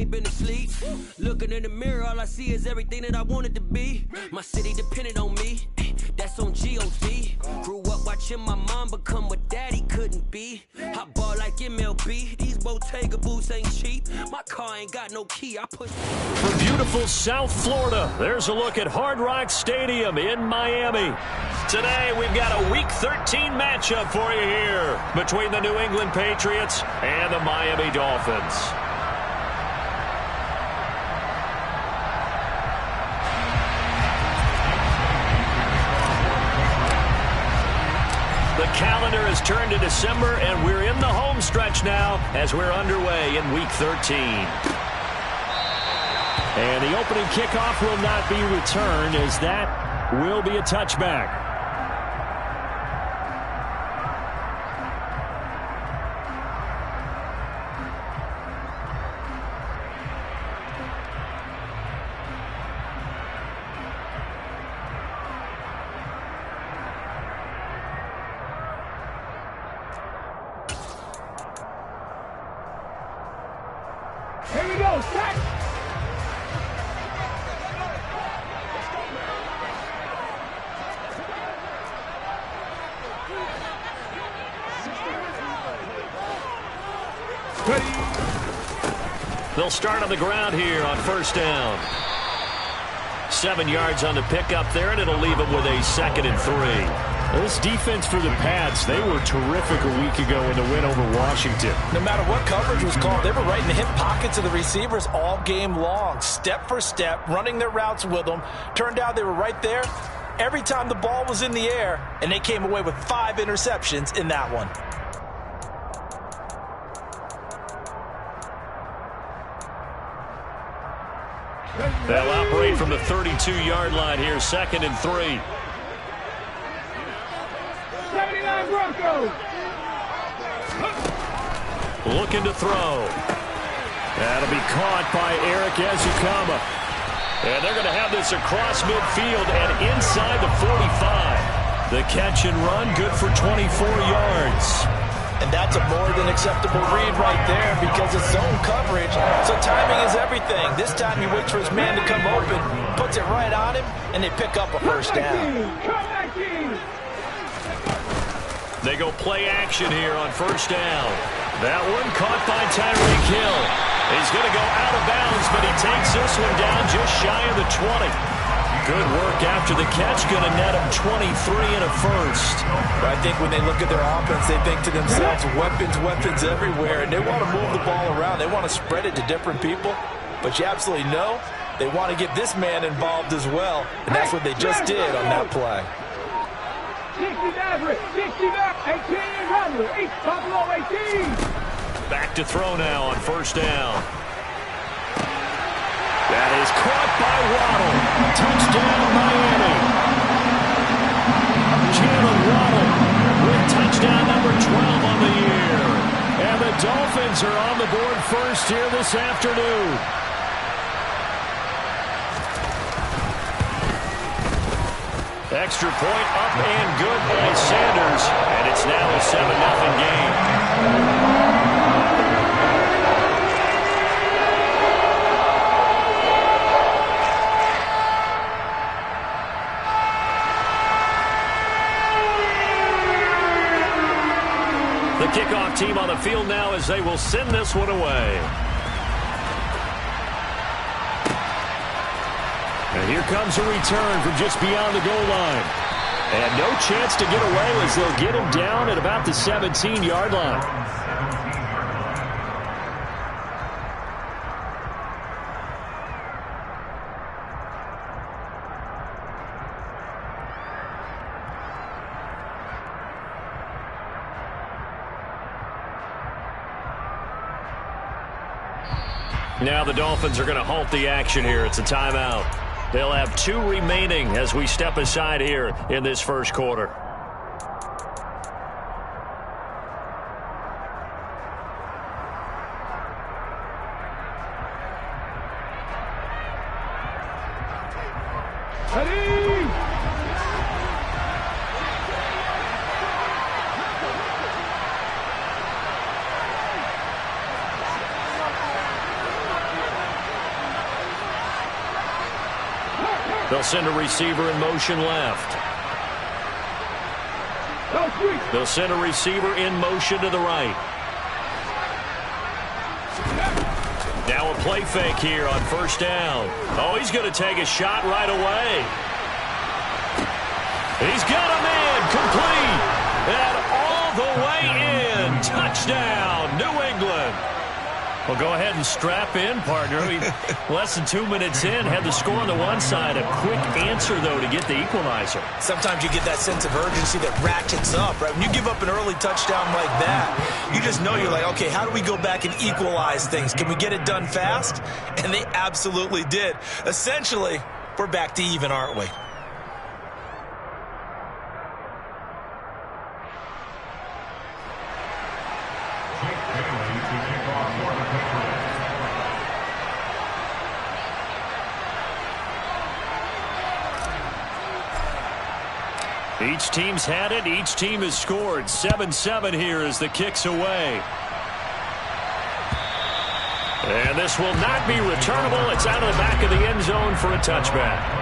ain't been asleep. Looking in the mirror, all I see is everything that I wanted to be. My city depended on me, that's on G.O.D. Grew up watching my mom become what daddy couldn't be. I ball like MLB, these Bottega boots ain't cheap. My car ain't got no key, I push. From beautiful South Florida, there's a look at Hard Rock Stadium in Miami. Today, we've got a Week 13 matchup for you here between the New England Patriots and the Miami Dolphins. The calendar has turned to December, and we're in the home stretch now as we're underway in Week 13. And the opening kickoff will not be returned, as that will be a touchback. Here we go, set! They'll start on the ground here on first down. 7 yards on the pickup there, and it'll leave them with a 2nd and 3. This defense for the Pats, they were terrific a week ago in the win over Washington. No matter what coverage was called, they were right in the hip pockets of the receivers all game long, step for step, running their routes with them. Turned out they were right there every time the ball was in the air, and they came away with 5 interceptions in that one. They'll operate from the 32-yard line here, 2nd and 3. 79 Broncos. Looking to throw. That'll be caught by Eric Ezukama. And they're going to have this across midfield and inside the 45. The catch and run, good for 24 yards. And that's a more than acceptable read right there because it's zone coverage. So timing is everything. This time he waits for his man to come open, puts it right on him, and they pick up a first down. They go play action here on first down. That one caught by Tyreek Hill. He's going to go out of bounds, but he takes this one down just shy of the 20. Good work after the catch, going to net him 23 and a first. I think when they look at their offense, they think to themselves, weapons, weapons everywhere, and they want to move the ball around. They want to spread it to different people, but you absolutely know they want to get this man involved as well, and that's what they just did on that play. 18, Back to throw now on first down. That is caught by Waddle. Touchdown, Miami. Jalen Waddle with touchdown number 12 on the year. And the Dolphins are on the board first here this afternoon. Extra point up and good by Sanders. And it's now a 7-0 game. The kickoff team on the field now as they will send this one away. And here comes a return from just beyond the goal line. And no chance to get away as they'll get him down at about the 17-yard line. Now the Dolphins are going to halt the action here. It's a timeout. They'll have 2 remaining as we step aside here in this first quarter. They'll send a receiver in motion left. They'll send a receiver in motion to the right. Now a play fake here on first down. Oh, he's going to take a shot right away. He's got a man complete. And all the way in. Touchdown, New England. Well, go ahead and strap in, partner. Less than 2 minutes in, had the score on the one side. A quick answer, though, to get the equalizer. Sometimes you get that sense of urgency that ratchets up, right? When you give up an early touchdown like that, you just know you're like, okay, how do we go back and equalize things? Can we get it done fast? And they absolutely did. Essentially, we're back to even, aren't we? Each team's had it. Each team has scored. 7-7 here as the kick's away. And this will not be returnable. It's out of the back of the end zone for a touchback.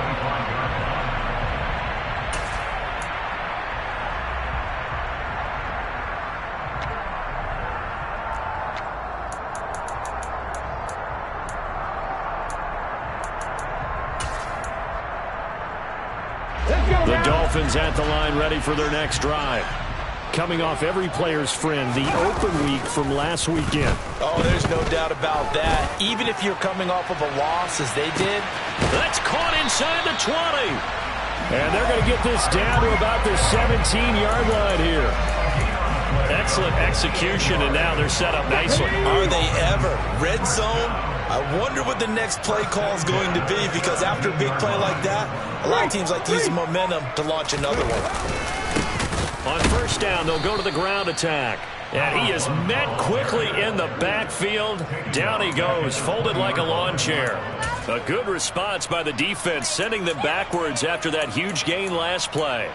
The Dolphins at the line, ready for their next drive. Coming off every player's friend, the open week from last weekend. Oh, there's no doubt about that. Even if you're coming off of a loss, as they did. That's caught inside the 20. And they're going to get this down to about the 17-yard line here. Excellent execution, and now they're set up nicely. Are they ever? Red zone? I wonder what the next play call is going to be, because after a big play like that, a lot of teams like to use the momentum to launch another one. On first down, they'll go to the ground attack. And he is met quickly in the backfield. Down he goes, folded like a lawn chair. A good response by the defense, sending them backwards after that huge gain last play.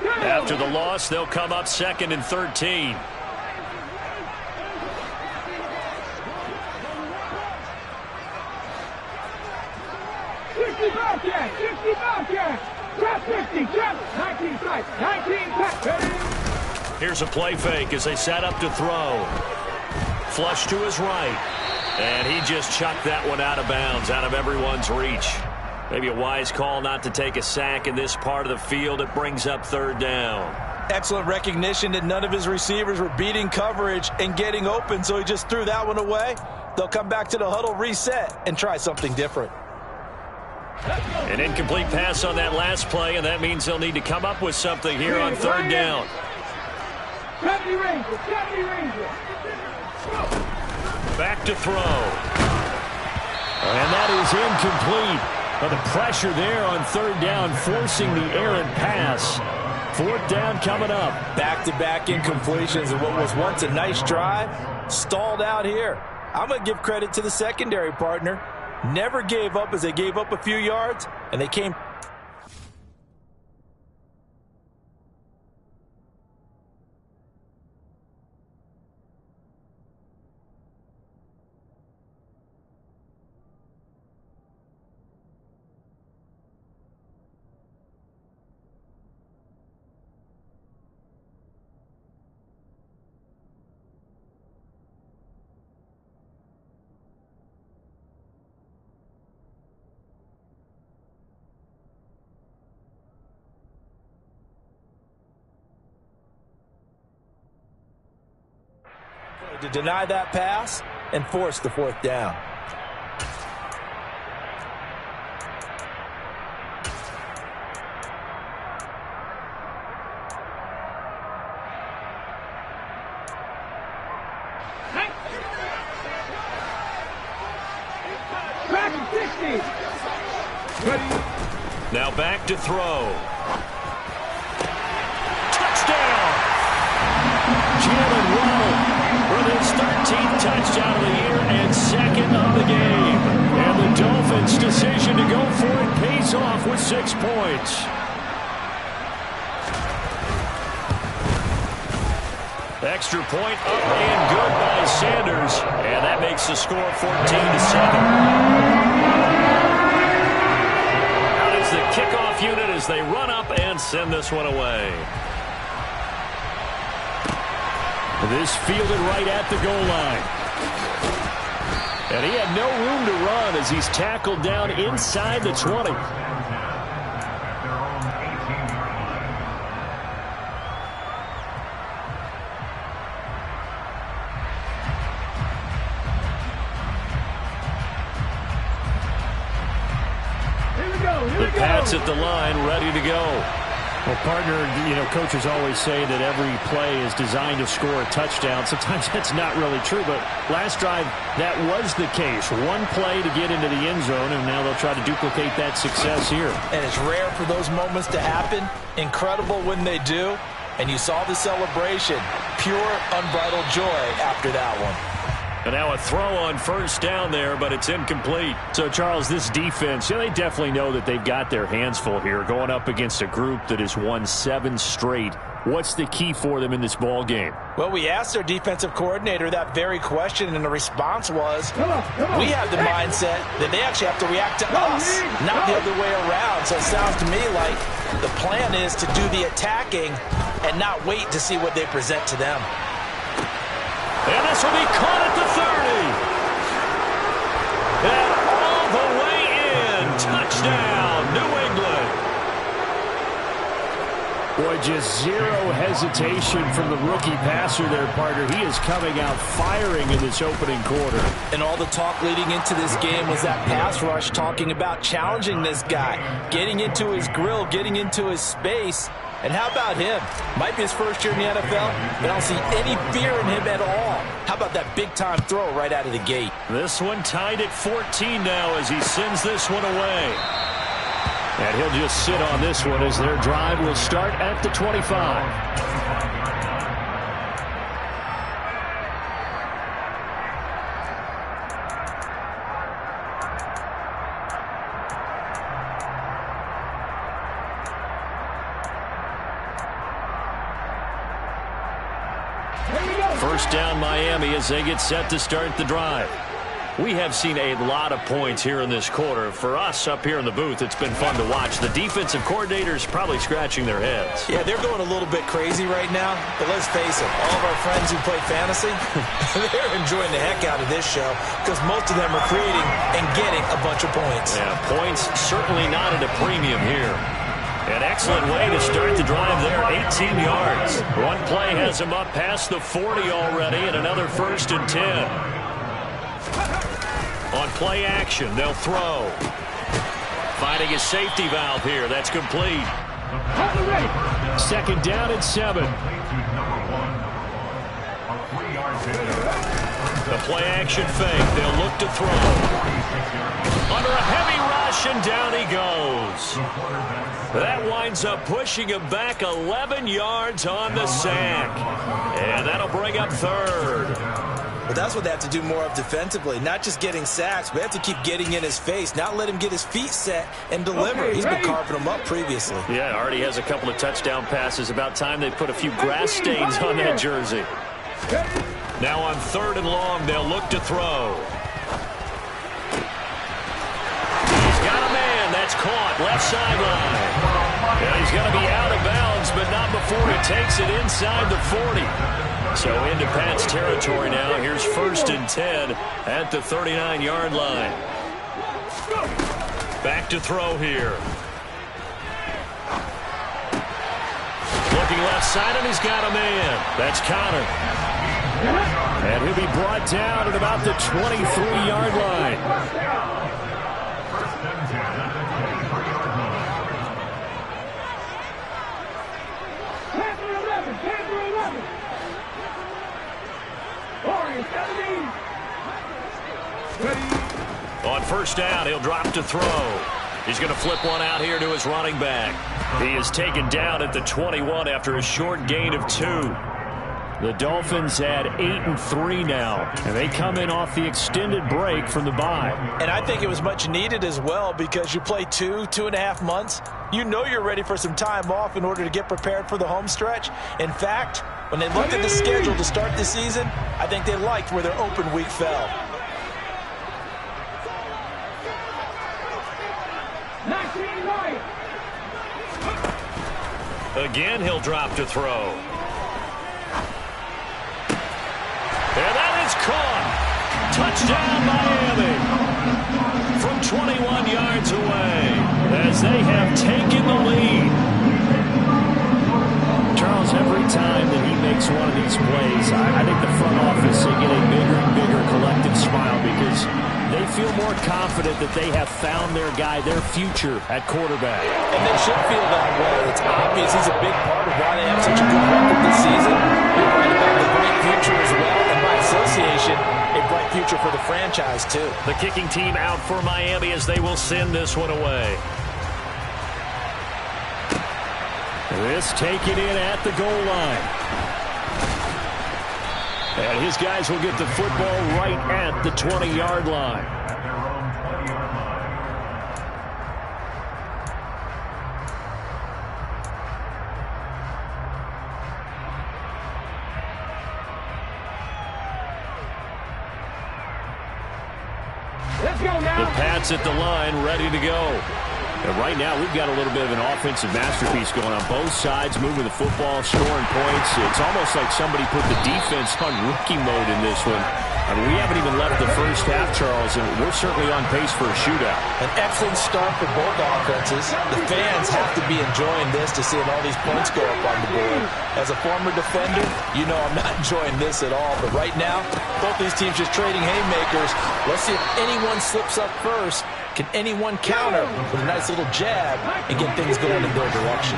After the loss, they'll come up 2nd and 13. Here's a play fake as they set up to throw. Flush to his right. And he just chucked that one out of bounds, out of everyone's reach. Maybe a wise call not to take a sack in this part of the field. It brings up 3rd down. Excellent recognition that none of his receivers were beating coverage and getting open, so he just threw that one away. They'll come back to the huddle, reset, and try something different. An incomplete pass on that last play, and that means they'll need to come up with something here on 3rd down. Back to throw. And that is incomplete. But the pressure there on 3rd down, forcing the errant pass. 4th down coming up. Back-to-back incompletions, and what was once a nice drive stalled out here. I'm going to give credit to the secondary partner. Never gave up as they gave up a few yards, and they came. To deny that pass and force the 4th down. Now back to throw. Touchdown! Jalen Waddle with his 13th touchdown of the year and 2nd of the game. And the Dolphins' decision to go for it 6 points. Extra point up and good by Sanders. And that makes the score 14-7. Out is the kickoff unit as they run up and send this one away. This fielded right at the goal line. And he had no room to run as he's tackled down inside the 20. The Pats at the line, ready to go. Well, partner, coaches always say that every play is designed to score a touchdown. Sometimes that's not really true, but last drive, that was the case. One play to get into the end zone, and now they'll try to duplicate that success here. And it's rare for those moments to happen. Incredible when they do. And you saw the celebration. Pure, unbridled joy after that one. And now a throw on first down there, but it's incomplete. So, Charles, this defense, they definitely know that they've got their hands full here, going up against a group that has won 7 straight. What's the key for them in this ball game? Well, we asked their defensive coordinator that very question, and the response was, we have the mindset that they actually have to react to us, not the other way around. So it sounds to me like the plan is to do the attacking and not wait to see what they present to them. And this will be caught at the 30. And all the way in. Touchdown, New England. Boy, just zero hesitation from the rookie passer there, partner. He is coming out firing in this opening quarter. And all the talk leading into this game was that pass rush, talking about challenging this guy, getting into his grill, getting into his space. And how about him? Might be his first year in the NFL, but I don't see any fear in him at all. How about that big-time throw right out of the gate? This one tied at 14 now as he sends this one away. And he'll just sit on this one as their drive will start at the 25. First down Miami as they get set to start the drive. We have seen a lot of points here in this quarter. For us up here in the booth, it's been fun to watch. The defensive coordinators probably scratching their heads. Yeah, they're going a little bit crazy right now. But let's face it, all of our friends who play fantasy, they're enjoying the heck out of this show because most of them are creating and getting a bunch of points. Yeah, points certainly not at a premium here. An excellent way to start the drive there, 18 yards. One play has him up past the 40 already, and another 1st and 10. On play action, they'll throw. Finding a safety valve here. That's complete. Second down and 7. The play action fake. They'll look to throw. Under a heavy rush, and down he goes. That winds up pushing him back 11 yards on the sack. And that'll bring up 3rd. But that's what they have to do more of defensively, not just getting sacks, but they have to keep getting in his face, not let him get his feet set and deliver. He's been carving them up previously. Yeah, already has a couple of touchdown passes. About time they put a few grass stains on that jersey. Now on 3rd and long, they'll look to throw. He's got a man. That's caught. Left sideline. And he's going to be out of bounds, but not before he takes it inside the 40. So into Pat's territory now. Here's 1st and 10 at the 39-yard line. Back to throw here. Looking left side, and he's got a man. That's Connor. And he'll be brought down at about the 23-yard line. On 1st down, he'll drop to throw. He's going to flip one out here to his running back. He is taken down at the 21 after a short gain of 2. The Dolphins at 8-3 now, and they come in off the extended break from the bye. And I think it was much needed as well because you play 2.5 months. You know you're ready for some time off in order to get prepared for the home stretch. In fact, when they looked at the schedule to start the season, I think they liked where their open week fell. Again, he'll drop to throw. And that is caught. Touchdown, Miami. From 21 yards away as they have taken the lead. Charles, every time that he makes one of these plays, I think the front office, they get a bigger and bigger collective smile because they feel more confident that they have found their guy, their future at quarterback. And they should feel that way. It's obvious he's a big part of why they have such a good record this season. You're right about the great future as well, and by association, a bright future for the franchise too. The kicking team out for Miami as they will send this one away. This taken in at the goal line. And his guys will get the football right at the 20-yard line. Let's go now. The Pats at the line, ready to go. And right now, we've got a little bit of an offensive masterpiece going on. Both sides moving the football, scoring points. It's almost like somebody put the defense on rookie mode in this one. I mean, we haven't even left the first half, Charles, and we're certainly on pace for a shootout. An excellent start for both offenses. The fans have to be enjoying this to seeing all these points go up on the board. As a former defender, you know I'm not enjoying this at all. But right now, both these teams just trading haymakers. Let's see if anyone slips up first. Can anyone counter with a nice little jab and get things going in their direction?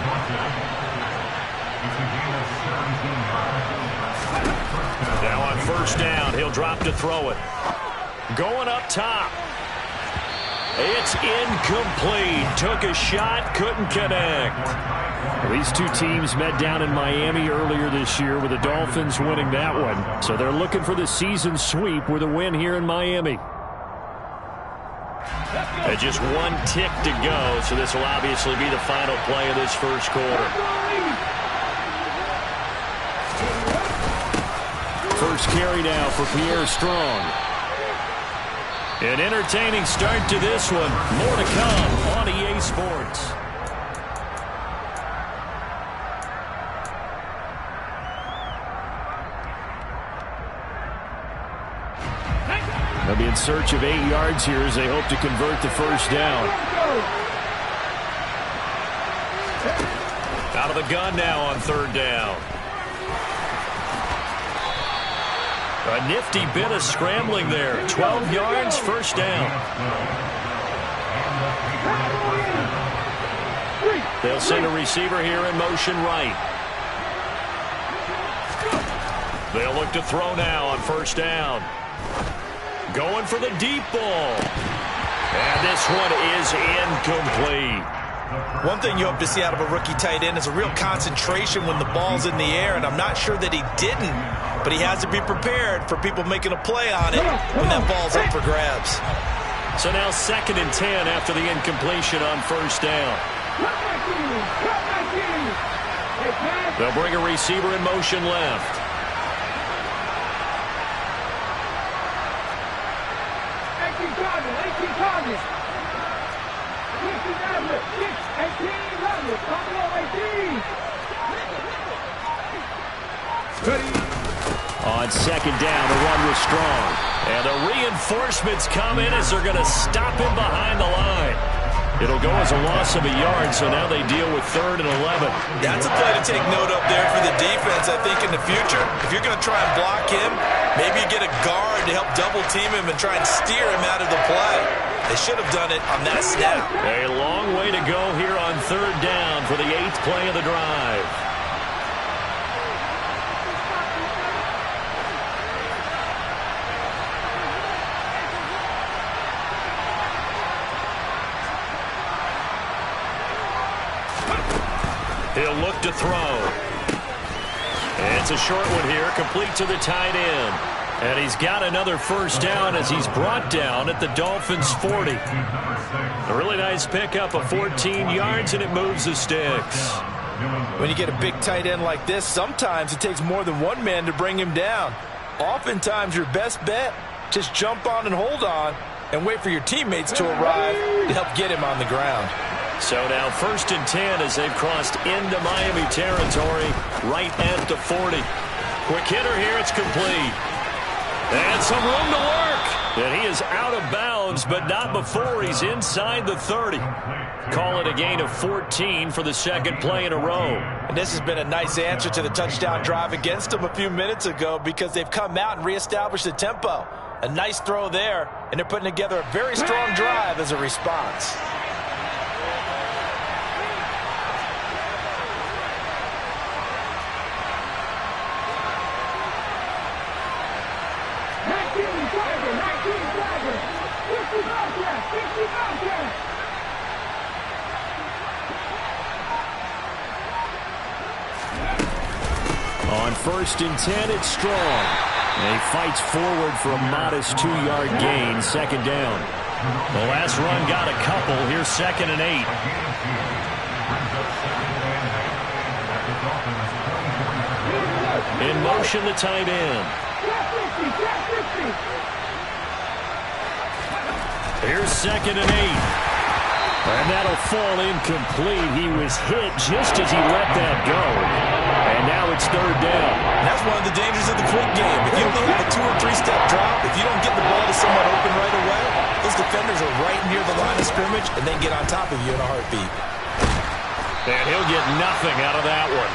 Now on first down, he'll drop to throw it. Going up top. It's incomplete. Took a shot, couldn't connect. Well, these two teams met down in Miami earlier this year with the Dolphins winning that one. So they're looking for the season sweep with a win here in Miami. And just one tick to go, so this will obviously be the final play of this first quarter. First carry now for Pierre Strong. An entertaining start to this one. More to come on EA Sports. They'll be in search of 8 yards here as they hope to convert the first down. Out of the gun now on third down. A nifty bit of scrambling there. 12 yards, first down. They'll send a receiver here in motion right. They'll look to throw now on first down. Going for the deep ball. And this one is incomplete. One thing you hope to see out of a rookie tight end is a real concentration when the ball's in the air, and I'm not sure that he didn't, but he has to be prepared for people making a play on it when that ball's up for grabs. So now 2nd and 10 after the incompletion on first down. They'll bring a receiver in motion left. On second down, the run was strong. And the reinforcements come in as they're going to stop him behind the line. It'll go as a loss of a yard, so now they deal with 3rd and 11. That's a play to take note of there for the defense, I think, in the future. If you're going to try and block him, maybe you get a guard to help double-team him and try and steer him out of the play. They should have done it on that snap. A long way to go here on 3rd down for the 8th play of the drive. He'll look to throw. And It's a short one here, complete to the tight end. And he's got another first down as he's brought down at the Dolphins' 40. A really nice pickup of 14 yards, and it moves the sticks. When you get a big tight end like this, sometimes it takes more than one man to bring him down. Oftentimes, your best bet, just jump on and hold on and wait for your teammates to arrive to help get him on the ground. So now 1st and 10 as they've crossed into Miami territory right at the 40. Quick hitter here, it's complete. And some room to work. And he is out of bounds, but not before he's inside the 30. Call it a gain of 14 for the second play in a row. And this has been a nice answer to the touchdown drive against them a few minutes ago because they've come out and reestablished the tempo. A nice throw there, and they're putting together a very strong drive as a response. On 1st and 10, it's Strong. And he fights forward for a modest 2-yard gain, second down. The last run got a couple. Here's 2nd and 8. In motion, the tight end. Here's 2nd and 8. And that'll fall incomplete. He was hit just as he let that go. And now it's 3rd down. And that's one of the dangers of the quick game. If you only have a 2- or 3-step drop, if you don't get the ball to someone open right away, those defenders are right near the line of scrimmage, and they get on top of you in a heartbeat. And he'll get nothing out of that one.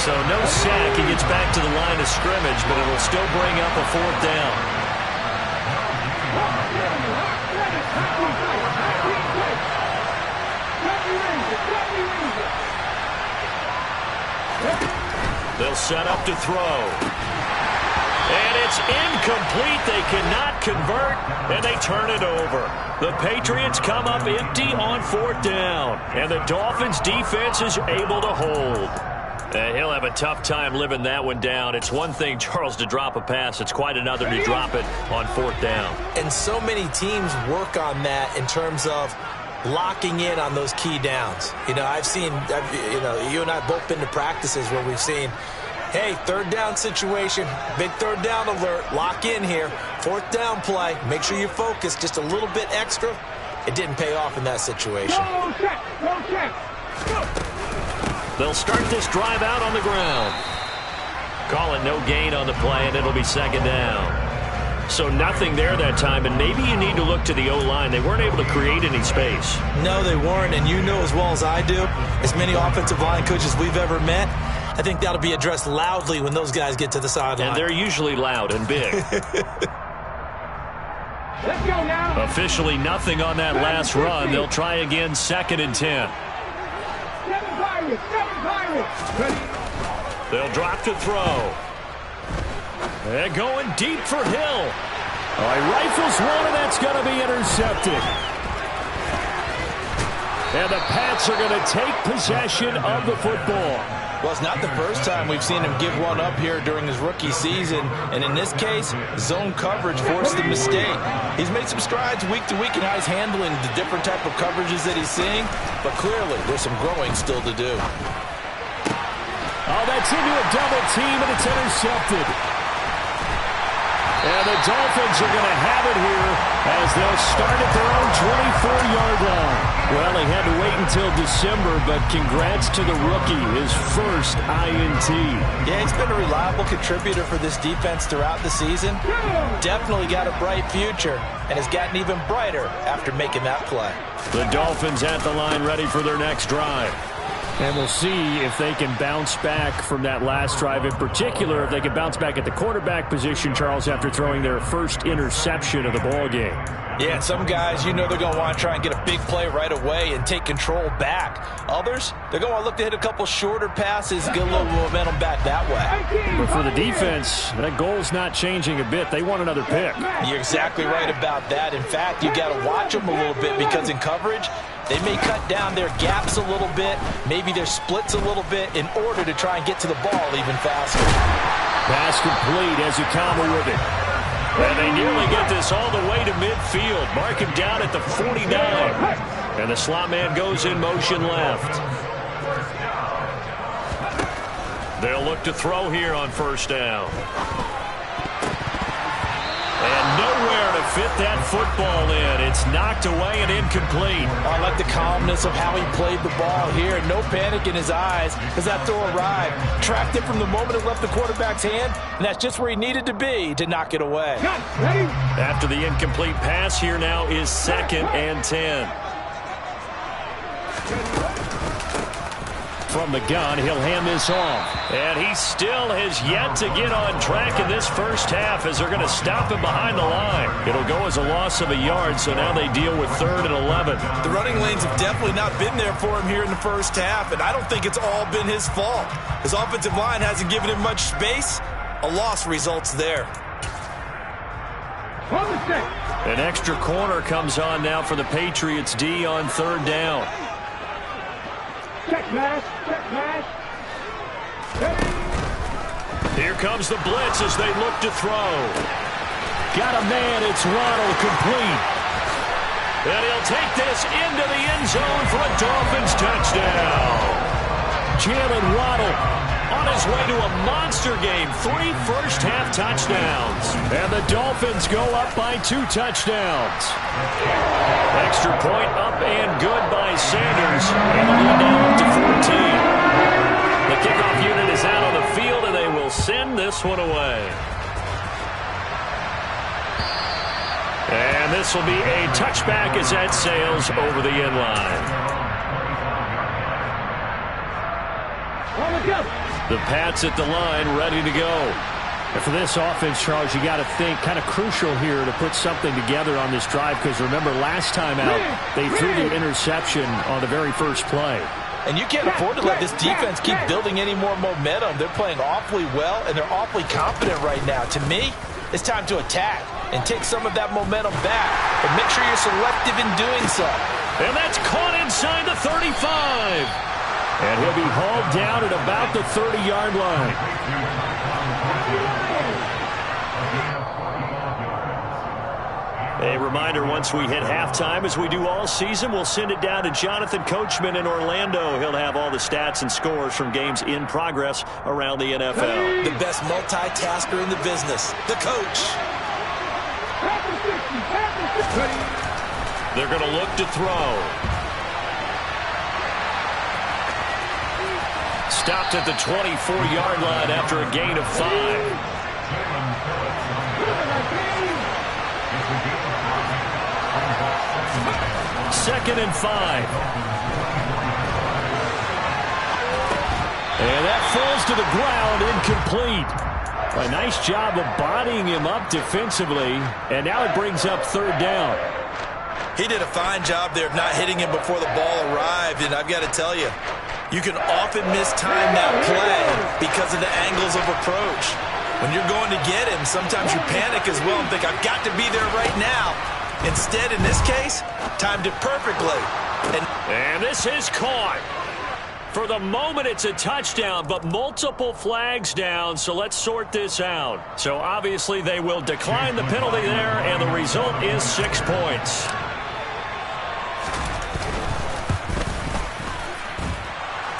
So no sack. He gets back to the line of scrimmage, but it'll still bring up a 4th down. They'll set up to throw. And it's incomplete. They cannot convert, and they turn it over. The Patriots come up empty on 4th down, and the Dolphins' defense is able to hold. He'll have a tough time living that one down. It's one thing, Charles, to drop a pass. It's quite another to drop it on 4th down. And so many teams work on that in terms of locking in on those key downs. You know, you and I have both been to practices where we've seen, hey, 3rd down situation, big 3rd down alert, lock in here, 4th down play, make sure you focus just a little bit extra. It didn't pay off in that situation. No check. They'll start this drive out on the ground. Call it no gain on the play, and it'll be 2nd down. So nothing there that time, and maybe you need to look to the O-line. They weren't able to create any space. No, they weren't, and you know as well as I do, as many offensive line coaches we've ever met, I think that'll be addressed loudly when those guys get to the sideline. And they're usually loud and big. Let's go now. Officially nothing on that last run. They'll try again, 2nd and 10. 7 Pirates. They'll drop to throw. They're going deep for Hill. He rifles one, and that's going to be intercepted. And the Pats are going to take possession of the football. Well, it's not the first time we've seen him give one up here during his rookie season. And in this case, zone coverage forced the mistake. He's made some strides week to week in how he's handling the different type of coverages that he's seeing. But clearly, there's some growing still to do. Oh, that's into a double team, and it's intercepted. And the Dolphins are going to have it here as they'll start at their own 24-yard line. Well, they had to wait until December, but congrats to the rookie, his first INT. Yeah, he's been a reliable contributor for this defense throughout the season. Definitely got a bright future and has gotten even brighter after making that play. The Dolphins at the line ready for their next drive. And we'll see if they can bounce back from that last drive. In particular, if they can bounce back at the quarterback position, Charles, after throwing their first interception of the ball game. Yeah, some guys, you know they're going to want to try and get a big play right away and take control back. Others, they're going to look to hit a couple shorter passes, get a little momentum back that way. But for the defense, that goal's not changing a bit. They want another pick. You're exactly right about that. In fact, you got to watch them a little bit because in coverage, they may cut down their gaps a little bit, maybe their splits a little bit in order to try and get to the ball even faster. Pass complete as Ukama with it. And they nearly get this all the way to midfield. Mark him down at the 49. And the slot man goes in motion left. They'll look to throw here on first down. And nowhere to fit that football in. It's knocked away and incomplete. I like the calmness of how he played the ball here. No panic in his eyes as that throw arrived. Tracked it from the moment it left the quarterback's hand, and that's just where he needed to be to knock it away. After the incomplete pass, here now is 2nd and 10. From the gun, he'll hand this off. And he still has yet to get on track in this first half as they're going to stop him behind the line. It'll go as a loss of a yard, so now they deal with 3rd and 11. The running lanes have definitely not been there for him here in the first half, and I don't think it's all been his fault. His offensive line hasn't given him much space. A loss results there. An extra corner comes on now for the Patriots D on 3rd down. Check pass, check pass. Here comes the blitz as they look to throw. Got a man, it's Waddle, complete. And he'll take this into the end zone for a Dolphins touchdown. Jalen Waddle on his way to a monster game. 3 first-half touchdowns. And the Dolphins go up by 2 touchdowns. Extra point up and good by Sanders. And the lead now up to 14. The kickoff unit is out on the field, and they will send this one away. And this will be a touchback as that sails over the end line. The Pats at the line, ready to go. And for this offense, Charles, you got to think kind of crucial here to put something together on this drive, because remember last time out they threw the interception on the very first play. And you can't afford to let this defense keep building any more momentum. They're playing awfully well, and they're awfully confident right now. To me, it's time to attack and take some of that momentum back, but make sure you're selective in doing so. And that's caught inside the 35. And he'll be hauled down at about the 30-yard line. A reminder, once we hit halftime, as we do all season, we'll send it down to Jonathan Coachman in Orlando. He'll have all the stats and scores from games in progress around the NFL. The best multitasker in the business, the coach. They're going to look to throw. Stopped at the 24-yard line after a gain of 5. Second and 5. And that falls to the ground, incomplete. A nice job of bodying him up defensively, and now it brings up 3rd down. He did a fine job there of not hitting him before the ball arrived, and I've got to tell you, you can often mistime that play because of the angles of approach. When you're going to get him, sometimes you panic as well and think, I've got to be there right now. Instead, in this case, timed it perfectly. And this is caught. For the moment, it's a touchdown, but multiple flags down, so let's sort this out. So obviously they will decline the penalty there, and the result is 6 points.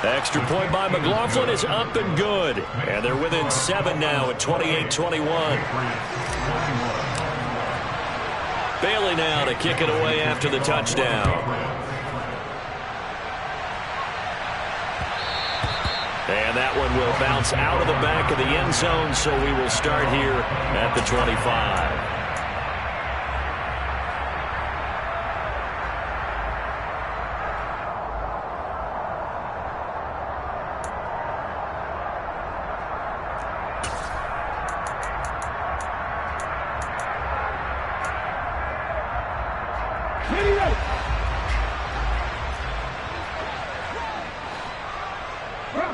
Extra point by McLaughlin is up and good. And they're within 7 now at 28-21. Bailey now to kick it away after the touchdown. And that one will bounce out of the back of the end zone, so we will start here at the 25.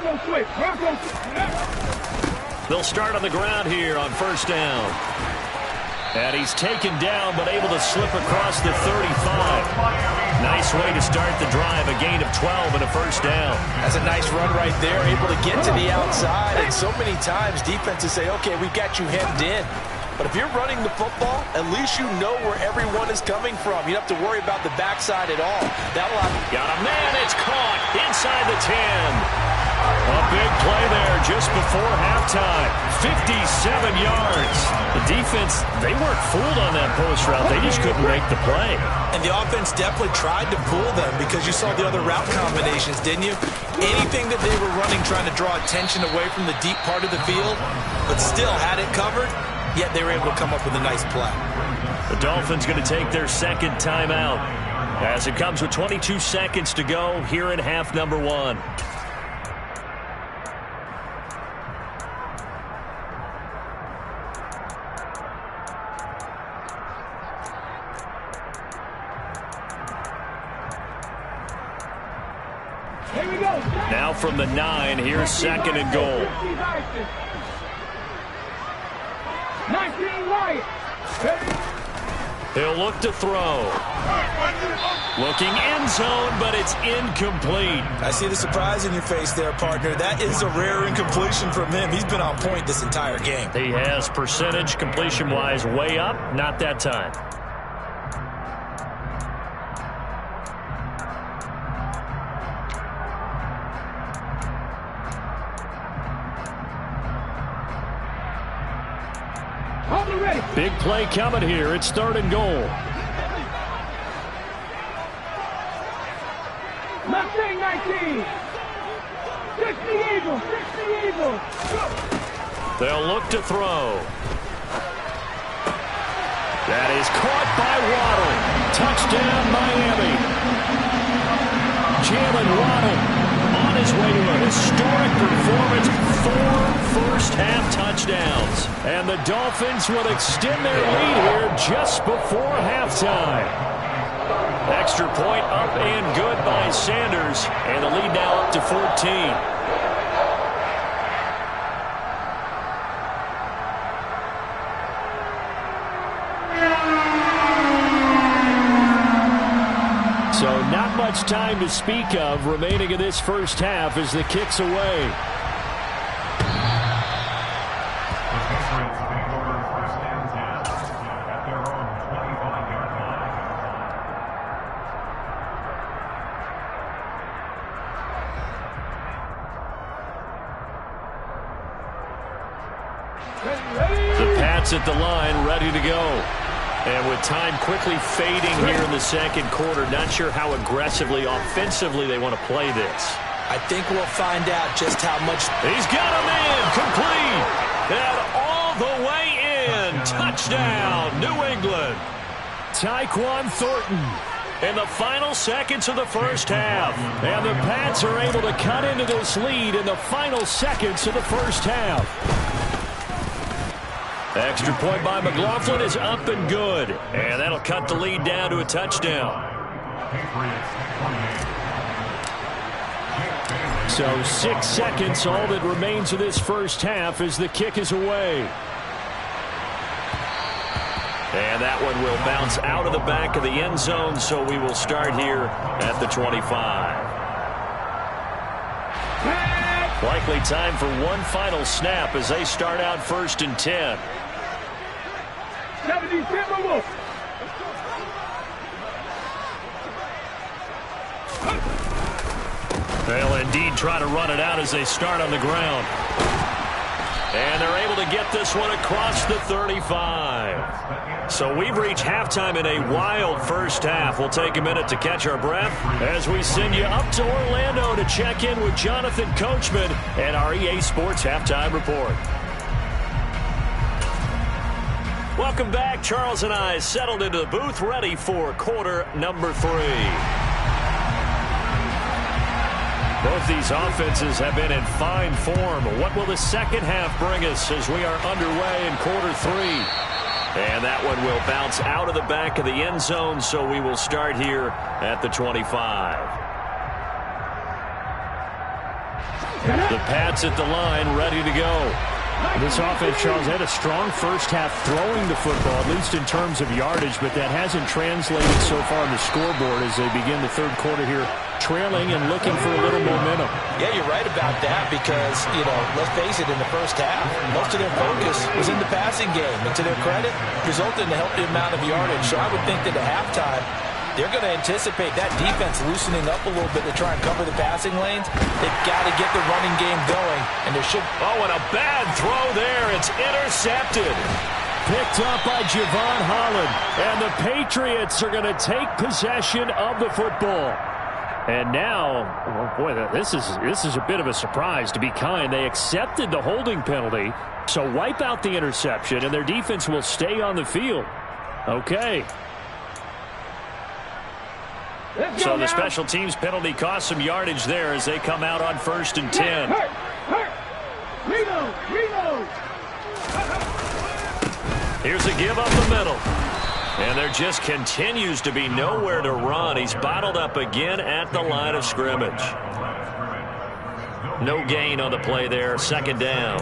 Bronco switch. Bronco switch. They'll start on the ground here on first down. And he's taken down, but able to slip across the 35. Nice way to start the drive, a gain of 12 and a first down. That's a nice run right there, able to get to the outside. And so many times defenses say, okay, we've got you hemmed in. But if you're running the football, at least you know where everyone is coming from. You don't have to worry about the backside at all. That'll got a man, it's caught inside the 10. A big play there just before halftime. 57 yards. The defense, they weren't fooled on that post route. They just couldn't make the play. And the offense definitely tried to fool them because you saw the other route combinations, didn't you? Anything that they were running trying to draw attention away from the deep part of the field, but still had it covered, yet they were able to come up with a nice play. The Dolphins going to take their second timeout as it comes with 22 seconds to go here in half number 1. Now from the 9, here's second and goal. 19 right. He'll look to throw. Looking end zone, but it's incomplete. I see the surprise in your face there, partner. That is a rare incompletion from him. He's been on point this entire game. He has percentage completion-wise way up, not that time. Big play coming here. It's third and goal. Mustang 19. 60 Eagles. 60 Eagles. They'll look to throw. That is caught by Waddle. Touchdown, Miami. Jalen Waddle on his way to a historic performance. 4 first-half touchdowns. And the Dolphins will extend their lead here just before halftime. Extra point up and good by Sanders. And the lead now up to 14. So not much time to speak of remaining in this first half as the kick's away. The Pats at the line, ready to go. And with time quickly fading here in the second quarter, not sure how aggressively, offensively they want to play this. I think we'll find out just how much. He's got him in, complete, and all the way in. Touchdown, New England. Tyquan Thornton. In the final seconds of the first half. And the Pats are able to cut into this lead in the final seconds of the first half. Extra point by McLaughlin is up and good. And that'll cut the lead down to a touchdown. So 6 seconds, all that remains of this first half as the kick is away. And that one will bounce out of the back of the end zone, so we will start here at the 25. Likely time for one final snap as they start out first and 10. 77 Wolf. They'll indeed try to run it out as they start on the ground. And they're able to get this one across the 35. So we've reached halftime in a wild first half. We'll take a minute to catch our breath as we send you up to Orlando to check in with Jonathan Coachman and our EA Sports Halftime Report. Welcome back. Charles and I settled into the booth ready for quarter number 3. Both these offenses have been in fine form. What will the second half bring us as we are underway in quarter 3? And that one will bounce out of the back of the end zone, so we will start here at the 25. The Pats at the line, ready to go. This offense, Charles, had a strong first half throwing the football, at least in terms of yardage, but that hasn't translated so far on the scoreboard as they begin the third quarter here, trailing and looking for a little momentum. Yeah, you're right about that because, let's face it, in the first half, most of their focus was in the passing game. And to their credit, resulted in a healthy amount of yardage. So I would think that at halftime, they're going to anticipate that defense loosening up a little bit to try and cover the passing lanes. They've got to get the running game going, and there should... Oh, and a bad throw there. It's intercepted. Picked up by Javon Holland, and the Patriots are going to take possession of the football. And now, oh boy, this is a bit of a surprise, to be kind. They accepted the holding penalty, so wipe out the interception, and their defense will stay on the field. Okay. So the special teams penalty cost some yardage there as they come out on 1st and 10. Reload. Here's a give up the middle. And there just continues to be nowhere to run. He's bottled up again at the line of scrimmage. No gain on the play there, 2nd down.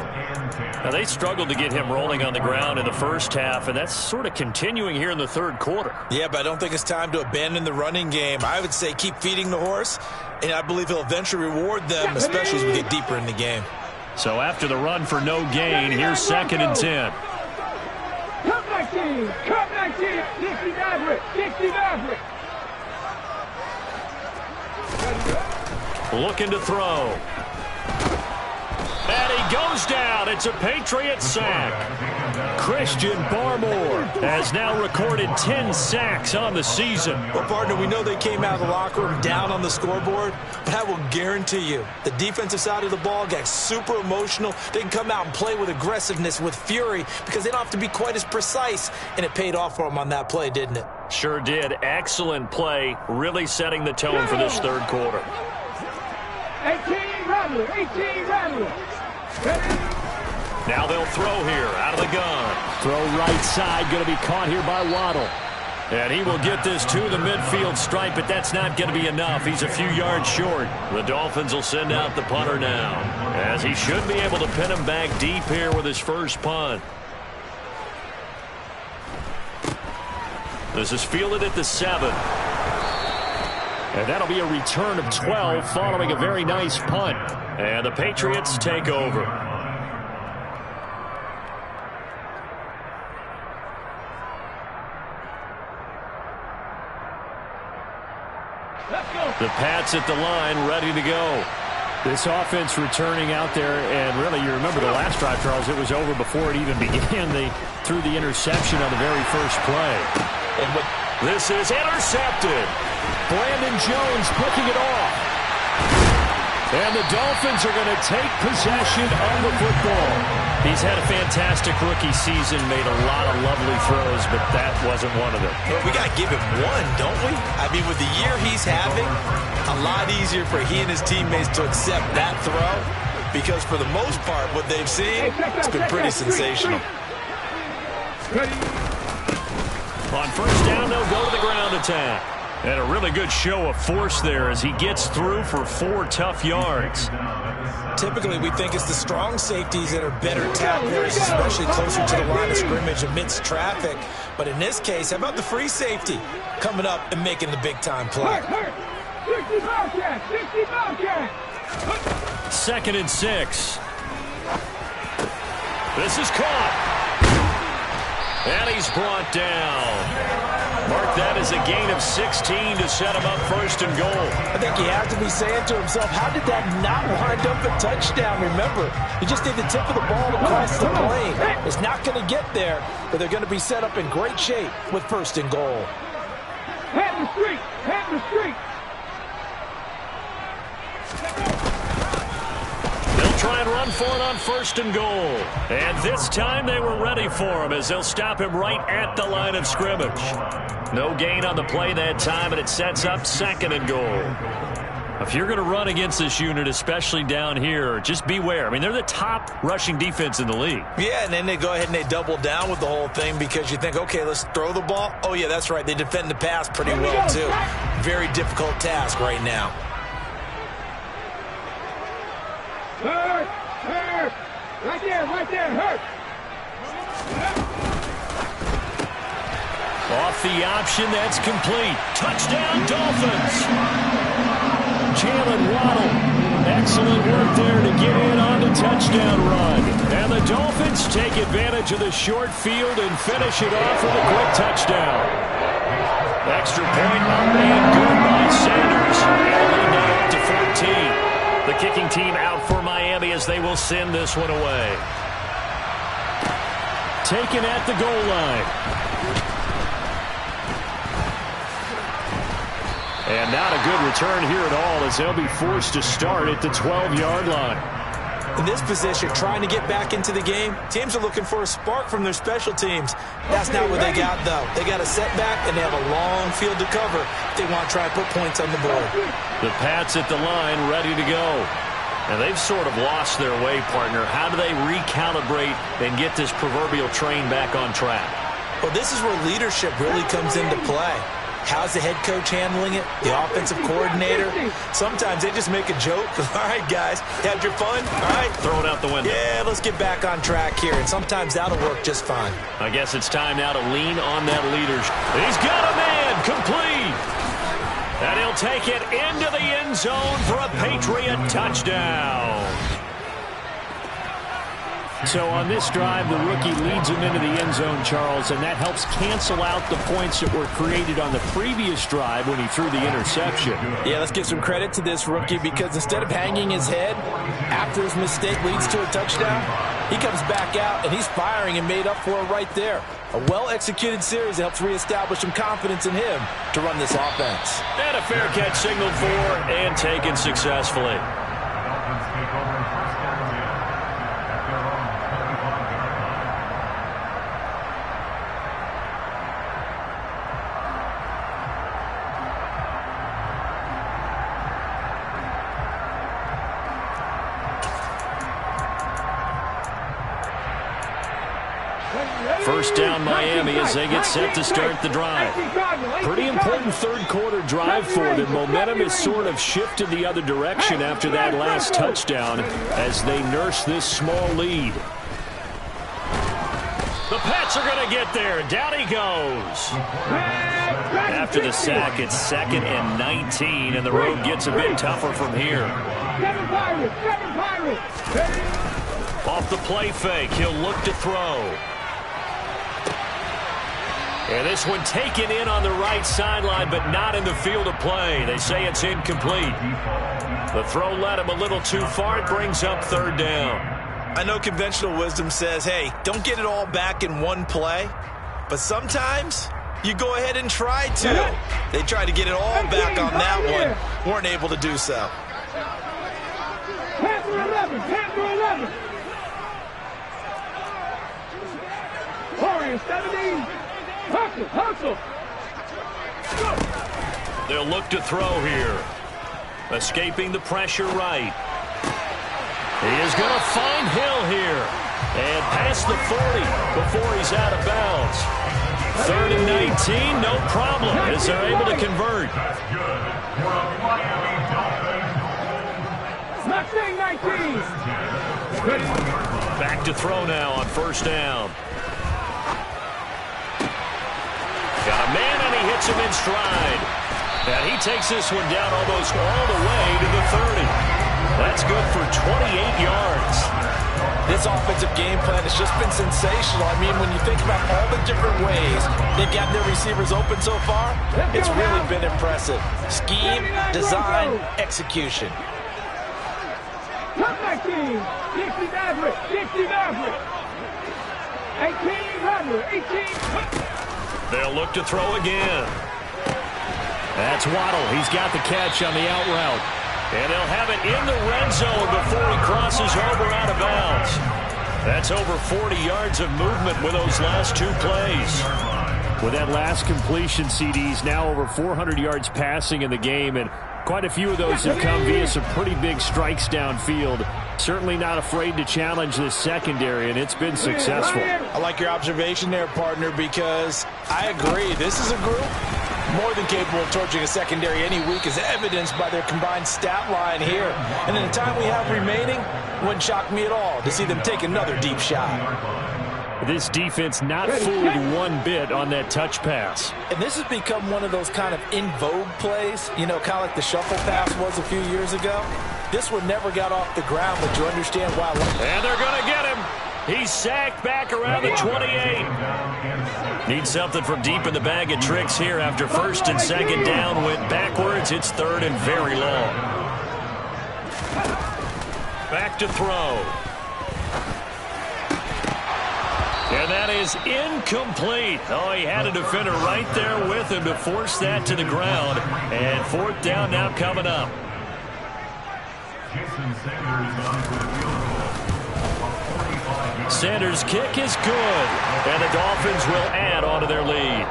Now, they struggled to get him rolling on the ground in the first half, and that's sort of continuing here in the third quarter. Yeah, but I don't think it's time to abandon the running game. I would say keep feeding the horse, and I believe he'll eventually reward them, especially as we get deeper in the game. So after the run for no gain, here's 2nd and 10. Cut 19. 60 Maverick. Looking to throw. And he goes down. It's a Patriot sack. Christian Barmore has now recorded 10 sacks on the season. Well, partner, we know they came out of the locker room down on the scoreboard, but I will guarantee you the defensive side of the ball got super emotional. They can come out and play with aggressiveness, with fury, because they don't have to be quite as precise, and it paid off for them on that play, didn't it? Sure did. Excellent play, really setting the tone for this third quarter. 18 Rattler. Now they'll throw here out of the gun. Throw right side, going to be caught here by Waddle. And he will get this to the midfield stripe, but that's not going to be enough. He's a few yards short. The Dolphins will send out the punter now, as he should be able to pin him back deep here with his first punt. This is fielded at the 7. And that'll be a return of 12 following a very nice punt. And the Patriots take over. The Pats at the line, ready to go. This offense returning out there, and really, you remember the last drive, Charles, it was over before it even began. They threw the interception on the very first play. And this is intercepted. Brandon Jones picking it off. And the Dolphins are going to take possession of the football. He's had a fantastic rookie season, made a lot of lovely throws, but that wasn't one of them. Well, we got to give him one, don't we? I mean, with the year he's having, a lot easier for he and his teammates to accept that throw, because for the most part, what they've seen, it's been pretty sensational. On 1st down, they'll go to the ground attack. And a really good show of force there as he gets through for 4 tough yards. Typically, we think it's the strong safeties that are better tacklers, especially closer to the line of scrimmage amidst traffic. But in this case, how about the free safety coming up and making the big-time play? 60 Bobcat. 2nd and 6. This is caught. And he's brought down. Mark that as a gain of 16 to set him up 1st and goal. I think he has to be saying to himself, how did that not wind up a touchdown? Remember, you just need the tip of the ball across the plane. It's not going to get there, but they're going to be set up in great shape with 1st and goal. Head the street. They'll try and run for it on 1st and goal. And this time they were ready for him as they'll stop him right at the line of scrimmage. No gain on the play that time, and it sets up 2nd and goal. If you're going to run against this unit, especially down here, just beware. I mean, they're the top rushing defense in the league. Yeah, and then they go ahead and they double down with the whole thing because you think, okay, let's throw the ball. Oh, yeah, that's right. They defend the pass pretty well, too. Very difficult task right now. Hurt. Hurt. Right there. Right there. Hurt. Off the option, that's complete. Touchdown, Dolphins. Jalen Waddle. Excellent work there to get in on the touchdown run. And the Dolphins take advantage of the short field and finish it off with a quick touchdown. Extra point up and good by Sanders. And lead now up to 14. The kicking team out for Miami as they will send this one away. Taken at the goal line. And not a good return here at all as they'll be forced to start at the 12-yard line. In this position, trying to get back into the game, teams are looking for a spark from their special teams. That's not what they got, though. They got a setback, and they have a long field to cover if they want to try and put points on the board. The Pats at the line ready to go. And they've sort of lost their way, partner. How do they recalibrate and get this proverbial train back on track? Well, this is where leadership really comes into play. How's the head coach handling it? The offensive coordinator? Sometimes they just make a joke. All right, guys, had your fun? All right. Throw it out the window. Yeah, let's get back on track here. And sometimes that'll work just fine. I guess it's time now to lean on that leadership. He's got a man complete. And he'll take it into the end zone for a Patriot touchdown. So on this drive, the rookie leads him into the end zone, Charles, and that helps cancel out the points that were created on the previous drive when he threw the interception. Yeah, let's give some credit to this rookie because instead of hanging his head after his mistake leads to a touchdown, he comes back out and he's firing and made up for it right there. A well-executed series that helps reestablish some confidence in him to run this offense. And a fair catch signaled for and taken successfully. First down Miami as they get set to start the drive. Pretty important third quarter drive for them. Momentum has sort of shifted the other direction after that last touchdown as they nurse this small lead. The Pats are going to get there. Down he goes. After the sack, it's 2nd and 19, and the road gets a bit tougher from here. Off the play fake, he'll look to throw. And this one taken in on the right sideline, but not in the field of play. They say it's incomplete. The throw led him a little too far. It brings up 3rd down. I know conventional wisdom says, hey, don't get it all back in one play. But sometimes you go ahead and try to. They tried to get it all back on that one. Weren't able to do so. Pass for 11. Pass for 11. Warriors 17. Hustle, hustle. They'll look to throw here. Escaping the pressure right. He is going to find Hill here. And past the 40 before he's out of bounds. 3rd and 19, no problem, as they're able to convert. Mustang 19. Back to throw now on 1st down. Got a man, and he hits him in stride. And he takes this one down almost all the way to the 30. That's good for 28 yards. This offensive game plan has just been sensational. I mean, when you think about all the different ways they've gotten their receivers open so far, it's really been impressive. Scheme, design, execution. Come back team. 60 Maverick. 60 Maverick. 18 Maverick. 18. They'll look to throw again. That's Waddle. He's got the catch on the out route. And they'll have it in the red zone before he crosses over out of bounds. That's over 40 yards of movement with those last 2 plays. With that last completion, CD's now over 400 yards passing in the game, and quite a few of those have come via some pretty big strikes downfield. Certainly not afraid to challenge this secondary, and it's been successful. I like your observation there, partner, because I agree. This is a group more than capable of torching a secondary any week, as evidenced by their combined stat line here. And in the time we have remaining, it wouldn't shock me at all to see them take another deep shot. This defense not fooled one bit on that touch pass. And this has become one of those kind of in vogue plays, you know, kind of like the shuffle pass was a few years ago. This one never got off the ground, but you understand why. And they're going to get him. He's sacked back around the 28. Needs something from deep in the bag of tricks here after first and second down went backwards. It's third and very long. Back to throw. And that is incomplete. Oh, he had a defender right there with him to force that to the ground. And fourth down now coming up. Sanders' kick is good. And the Dolphins will add on to their lead.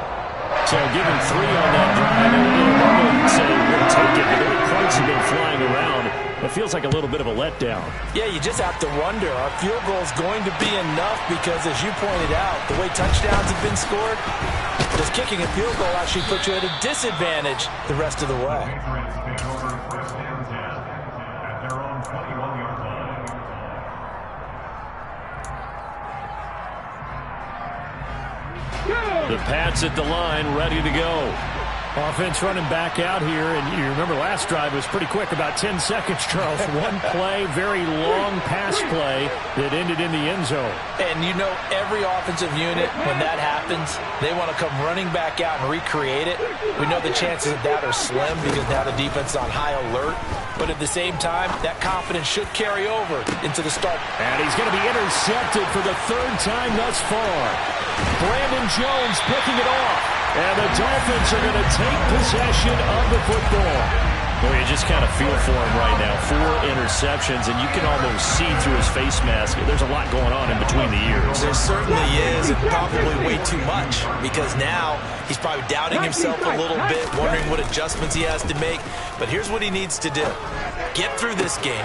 So give him 3 on that drive. And we'll say we'll take it. But the way points have been flying around, it feels like a little bit of a letdown. Yeah, you just have to wonder, are field goals going to be enough? Because as you pointed out, the way touchdowns have been scored, does kicking a field goal actually put you at a disadvantage the rest of the way? The Pats at the line, ready to go. Offense running back out here, and you remember last drive was pretty quick, about 10 seconds, Charles. One play, very long pass play that ended in the end zone. And you know, every offensive unit, when that happens, they want to come running back out and recreate it. We know the chances of that are slim because now the defense is on high alert. But at the same time, that confidence should carry over into the start. And he's going to be intercepted for the 3rd time thus far. Brandon Jones picking it off. And the Dolphins are going to take possession of the football. Well, you just kind of feel for him right now. 4 interceptions, and you can almost see through his face mask. There's a lot going on in between the ears. There certainly is, and probably way too much, because now he's probably doubting himself a little bit, wondering what adjustments he has to make. But here's what he needs to do. Get through this game.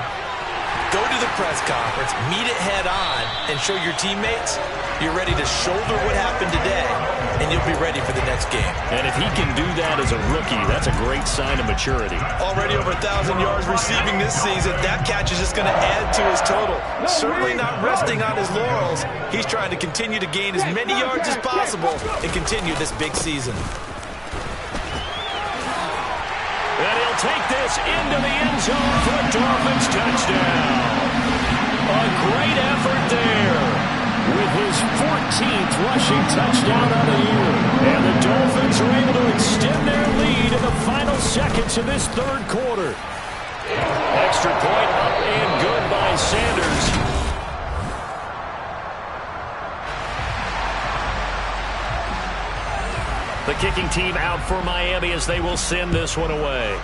Go to the press conference, meet it head on, and show your teammates you're ready to shoulder what happened today, and you'll be ready for the next game. And if he can do that as a rookie, that's a great sign of maturity. Already over 1,000 yards receiving this season. That catch is just going to add to his total. Certainly not resting on his laurels. He's trying to continue to gain as many yards as possible and continue this big season. And he'll take this into the end zone for a Dolphins touchdown. A great effort there. With his 14th rushing touchdown on the year. And the Dolphins are able to extend their lead in the final seconds of this 3rd quarter. Extra point up and good by Sanders. The kicking team out for Miami as they will send this one away.